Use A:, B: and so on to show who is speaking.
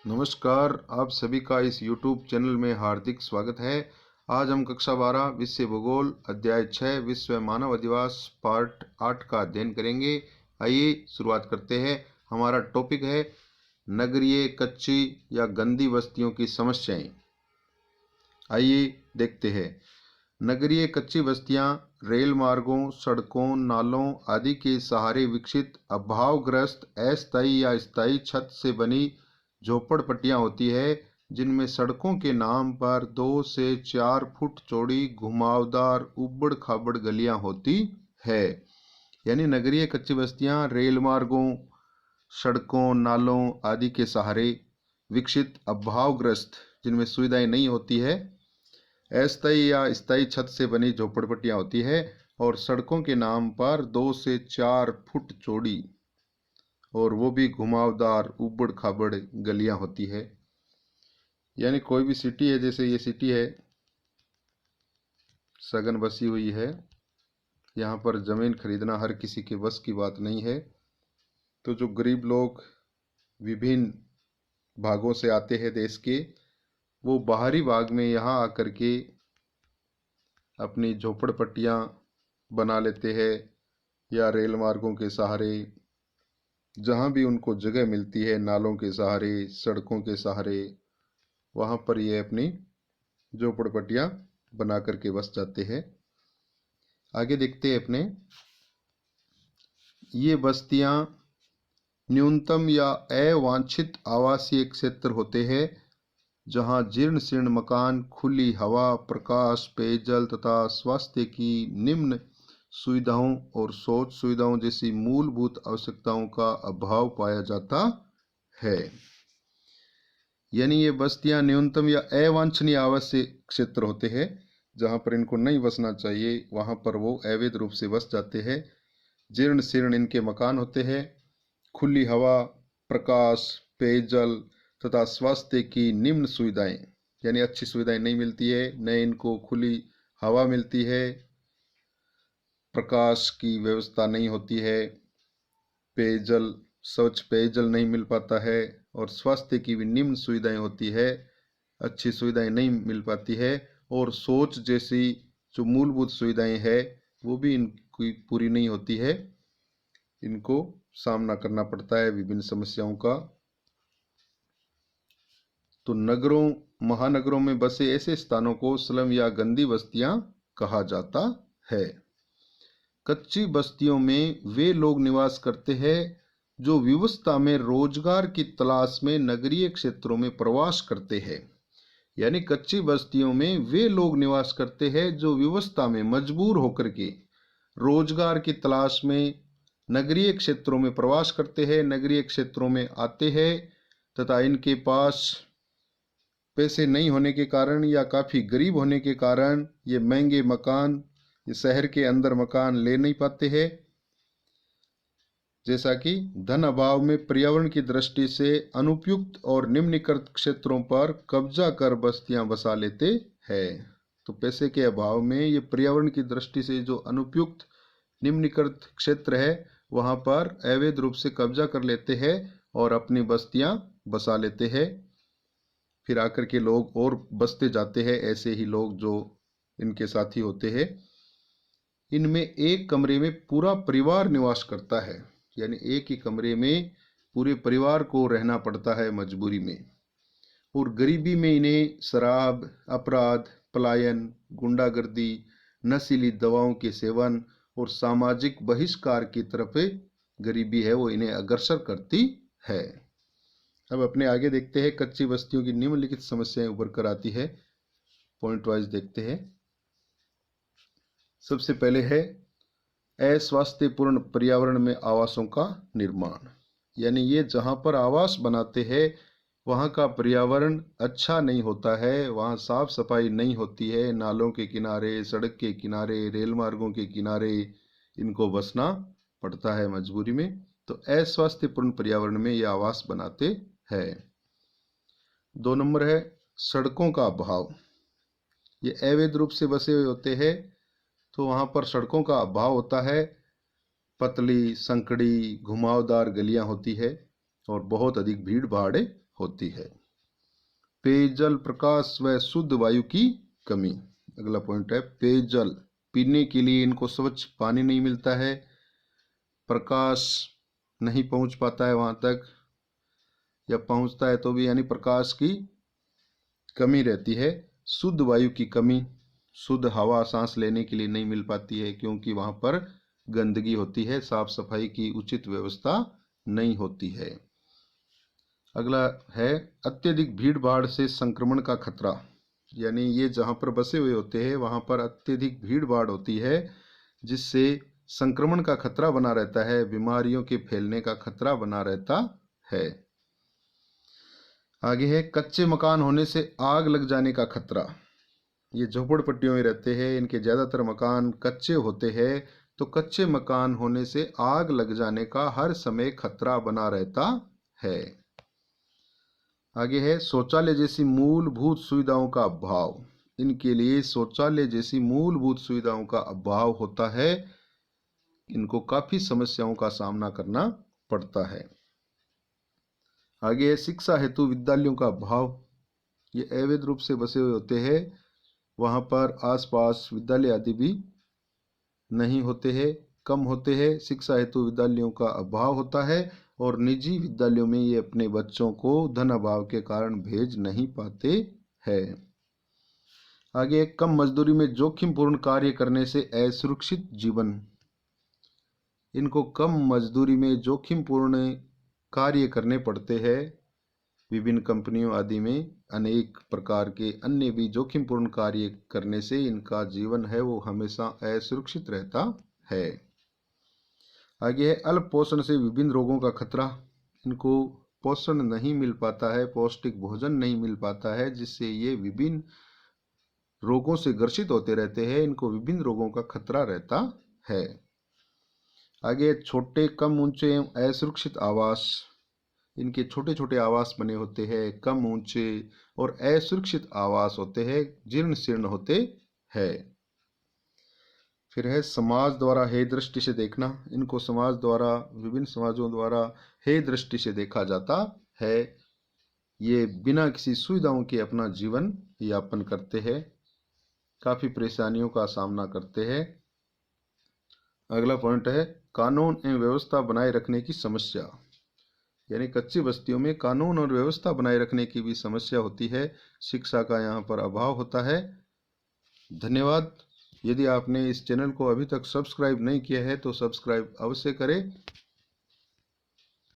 A: नमस्कार, आप सभी का इस YouTube चैनल में हार्दिक स्वागत है। आज हम कक्षा 12 विषय भूगोल अध्याय 6 विश्व मानव अधिवास पार्ट 8 का अध्ययन करेंगे। आइए शुरुआत करते हैं। हमारा टॉपिक है नगरीय कच्ची या गंदी बस्तियों की समस्याएं। आइए देखते हैं। नगरीय कच्ची बस्तियां रेल मार्गों, सड़कों, नालों आदि के सहारे विकसित अभावग्रस्त अस्थायी या स्थायी छत से बनी झोपड़पट्टियां होती है, जिनमें सड़कों के नाम पर 2 से 4 फुट चौड़ी घुमावदार उबड़ खाबड़ गलियां होती है। यानी नगरीय कच्ची बस्तियां रेल मार्गों, सड़कों, नालों आदि के सहारे विकसित अभावग्रस्त, जिनमें सुविधाएं नहीं होती है, अस्थायी या स्थायी छत से बनी झोपड़पट्टियां होती है और सड़कों के नाम पर 2 से 4 फुट चौड़ी और वो भी घुमावदार उबड़ खाबड़ गलियां होती है। यानी कोई भी सिटी है, जैसे ये सिटी है, सघन बसी हुई है, यहाँ पर ज़मीन खरीदना हर किसी के बस की बात नहीं है। तो जो गरीब लोग विभिन्न भागों से आते हैं देश के, वो बाहरी भाग में यहाँ आकर के अपनी झोपड़पट्टियाँ बना लेते हैं या रेल मार्गों के सहारे जहाँ भी उनको जगह मिलती है, नालों के सहारे, सड़कों के सहारे, वहाँ पर ये अपनी झोपड़पट्टियाँ बना करके बस जाते हैं। आगे देखते हैं अपने। ये बस्तियाँ न्यूनतम या अवांछित आवासीय क्षेत्र होते हैं, जहाँ जीर्ण शीर्ण मकान, खुली हवा, प्रकाश, पेयजल तथा स्वास्थ्य की निम्न सुविधाओं और शौच सुविधाओं जैसी मूलभूत आवश्यकताओं का अभाव पाया जाता है। यानी ये बस्तियां न्यूनतम या अवांछनीय आवासीय क्षेत्र होते हैं, जहां पर इनको नहीं बसना चाहिए, वहां पर वो अवैध रूप से बस जाते हैं। जीर्ण शीर्ण इनके मकान होते हैं, खुली हवा, प्रकाश, पेयजल तथा स्वास्थ्य की निम्न सुविधाएं, यानी अच्छी सुविधाएं नहीं मिलती है। न इनको खुली हवा मिलती है, प्रकाश की व्यवस्था नहीं होती है, पेयजल, स्वच्छ पेयजल नहीं मिल पाता है और स्वास्थ्य की भी निम्न सुविधाएं होती है, अच्छी सुविधाएं नहीं मिल पाती है। और सोच जैसी जो मूलभूत सुविधाएं है वो भी इनकी पूरी नहीं होती है। इनको सामना करना पड़ता है विभिन्न समस्याओं का। तो नगरों, महानगरों में बसे ऐसे स्थानों को स्लम या गंदी बस्तियां कहा जाता है। कच्ची बस्तियों में वे लोग निवास करते हैं जो विवस्था में रोजगार की तलाश में नगरीय क्षेत्रों में प्रवास करते हैं। यानी कच्ची बस्तियों में वे लोग निवास करते हैं जो विवस्था में मजबूर होकर के रोजगार की तलाश में नगरीय क्षेत्रों में प्रवास करते हैं, नगरीय क्षेत्रों में आते हैं तथा इनके पास पैसे नहीं होने के कारण या काफ़ी गरीब होने के कारण ये महंगे मकान, ये शहर के अंदर मकान ले नहीं पाते हैं। जैसा कि धन अभाव में पर्यावरण की दृष्टि से अनुपयुक्त और निम्नलिखित क्षेत्रों पर कब्जा कर बस्तियां बसा लेते हैं। तो पैसे के अभाव में ये पर्यावरण की दृष्टि से जो अनुपयुक्त निम्नलिखित क्षेत्र है वहां पर अवैध रूप से कब्जा कर लेते हैं और अपनी बस्तियां बसा लेते हैं। फिर आकर के लोग और बसते जाते हैं, ऐसे ही लोग जो इनके साथी होते हैं। इनमें एक कमरे में पूरा परिवार निवास करता है, यानी एक ही कमरे में पूरे परिवार को रहना पड़ता है मजबूरी में। और गरीबी में इन्हें शराब, अपराध, पलायन, गुंडागर्दी, नशीली दवाओं के सेवन और सामाजिक बहिष्कार की तरफ गरीबी है वो इन्हें अग्रसर करती है। अब अपने आगे देखते हैं। कच्ची बस्तियों की निम्नलिखित समस्याएं उभर कर आती है, पॉइंट वाइज देखते हैं। सबसे पहले है अस्वास्थ्यपूर्ण पर्यावरण में आवासों का निर्माण। यानी ये जहाँ पर आवास बनाते हैं वहाँ का पर्यावरण अच्छा नहीं होता है, वहाँ साफ सफाई नहीं होती है। नालों के किनारे, सड़क के किनारे, रेल मार्गों के किनारे इनको बसना पड़ता है मजबूरी में। तो अस्वास्थ्यपूर्ण पर्यावरण में ये आवास बनाते हैं। 2 नंबर है सड़कों का अभाव। ये अवैध रूप से बसे हुए होते हैं तो वहाँ पर सड़कों का अभाव होता है। पतली, संकड़ी, घुमावदार गलियाँ होती है और बहुत अधिक भीड़ भाड़ होती है। पेयजल, प्रकाश व शुद्ध वायु की कमी। अगला पॉइंट है पेयजल, पीने के लिए इनको स्वच्छ पानी नहीं मिलता है, प्रकाश नहीं पहुंच पाता है वहां तक, या पहुंचता है तो भी यानी प्रकाश की कमी रहती है। शुद्ध वायु की कमी, शुद्ध हवा सांस लेने के लिए नहीं मिल पाती है क्योंकि वहां पर गंदगी होती है, साफ सफाई की उचित व्यवस्था नहीं होती है। अगला है अत्यधिक भीड़ भाड़ से संक्रमण का खतरा, यानी ये जहां पर बसे हुए होते हैं वहां पर अत्यधिक भीड़ भाड़ होती है जिससे संक्रमण का खतरा बना रहता है, बीमारियों के फैलने का खतरा बना रहता है। आगे है कच्चे मकान होने से आग लग जाने का खतरा। ये झोपड़पट्टियों में रहते हैं, इनके ज़्यादातर मकान कच्चे होते हैं, तो कच्चे मकान होने से आग लग जाने का हर समय खतरा बना रहता है। आगे है शौचालय जैसी मूलभूत सुविधाओं का अभाव। इनके लिए शौचालय जैसी मूलभूत सुविधाओं का अभाव होता है, इनको काफ़ी समस्याओं का सामना करना पड़ता है। आगे है शिक्षा हेतु विद्यालयों का अभाव। ये अवैध रूप से बसे हुए होते हैं, वहाँ पर आसपास विद्यालय आदि भी नहीं होते हैं, कम होते हैं। शिक्षा हेतु विद्यालयों का अभाव होता है और निजी विद्यालयों में ये अपने बच्चों को धन अभाव के कारण भेज नहीं पाते हैं। आगे कम मजदूरी में जोखिमपूर्ण कार्य करने से असुरक्षित जीवन। इनको कम मजदूरी में जोखिमपूर्ण कार्य करने पड़ते हैं, विभिन्न कंपनियों आदि में अनेक प्रकार के अन्य भी जोखिमपूर्ण कार्य करने से इनका जीवन है वो हमेशा असुरक्षित रहता है। आगे है अल्प पोषण से विभिन्न रोगों का खतरा। इनको पोषण नहीं मिल पाता है, पौष्टिक भोजन नहीं मिल पाता है, जिससे ये विभिन्न रोगों से ग्रसित होते रहते हैं, इनको विभिन्न रोगों का खतरा रहता है। आगे छोटे कम ऊंचे एवं असुरक्षित आवास। इनके छोटे छोटे आवास बने होते हैं, कम ऊंचे और असुरक्षित आवास होते हैं, जीर्ण शीर्ण होते हैं। फिर है समाज द्वारा हे दृष्टि से देखना। इनको समाज द्वारा, विभिन्न समाजों द्वारा हे दृष्टि से देखा जाता है। ये बिना किसी सुविधाओं के अपना जीवन यापन करते हैं, काफ़ी परेशानियों का सामना करते हैं। अगला पॉइंट है कानून एवं व्यवस्था बनाए रखने की समस्या, यानी कच्ची बस्तियों में कानून और व्यवस्था बनाए रखने की भी समस्या होती है, शिक्षा का यहाँ पर अभाव होता है। धन्यवाद। यदि आपने इस चैनल को अभी तक सब्सक्राइब नहीं किया है तो सब्सक्राइब अवश्य करें।